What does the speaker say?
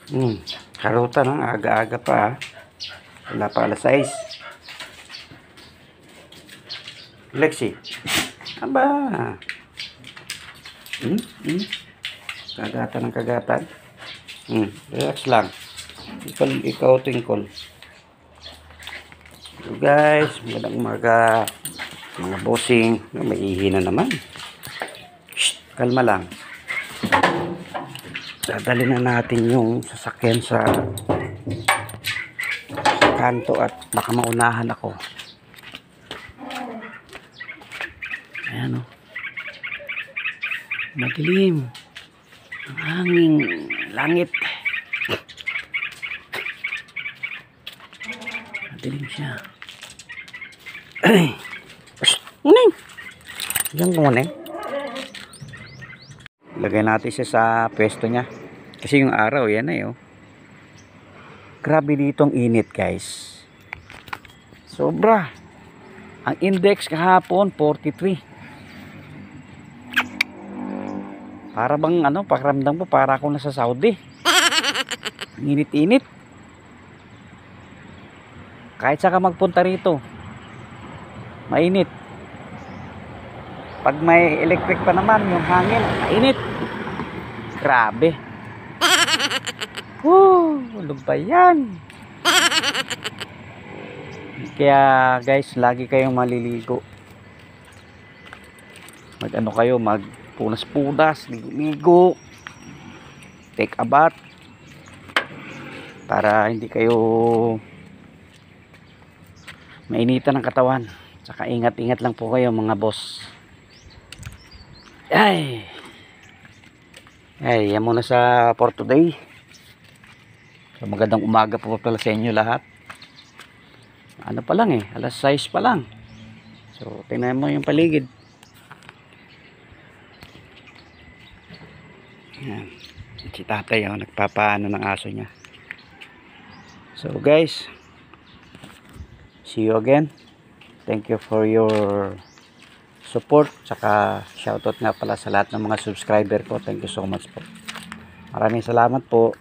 Hmm, karutan ng aga-aga pa ah. Wala pa alas 6. Lexi. Aba. Kagatan ng kagatan. Relax lang. Ikaw twinkle. So guys, magandang umaga. Mga bossing, may ihina naman. Shh, kalma lang. Dadali na natin yung sasakyan sa kanto at baka maunahan ako. Ayan o. Madilim. Ang hanging langit. Madilim siya. Ay. Uning. Yan kunin. Lagay natin siya sa pwesto niya. Kasi yung araw, yan na yun. Grabe dito ang init guys. Sobra. Ang index kahapon, 43. Para bang ano, pakiramdam ko para ako nasa Saudi. Init-init. Kahit saka magpunta rito, mainit. Pag may electric pa naman, yung hangin, mainit. Grabe. Ano ba yan? Kaya guys, lagi kayong maliligo. Mag-ano kayo, magpunas-punas, ligo-ligo, take a bath, para hindi kayo mainitan ng katawan. Saka ingat-ingat lang po kayo mga boss. Ay, yan muna sa for today. So, magandang umaga po pala sa inyo lahat. Ano pa lang alas 6 pa lang. So tingnan mo yung paligid. Yan. Si tatay nagpapaano ng aso niya. So guys, see you again. Thank you for your support. Saka shoutout nga pala sa lahat ng mga subscriber ko. Thank you so much po. Maraming salamat po.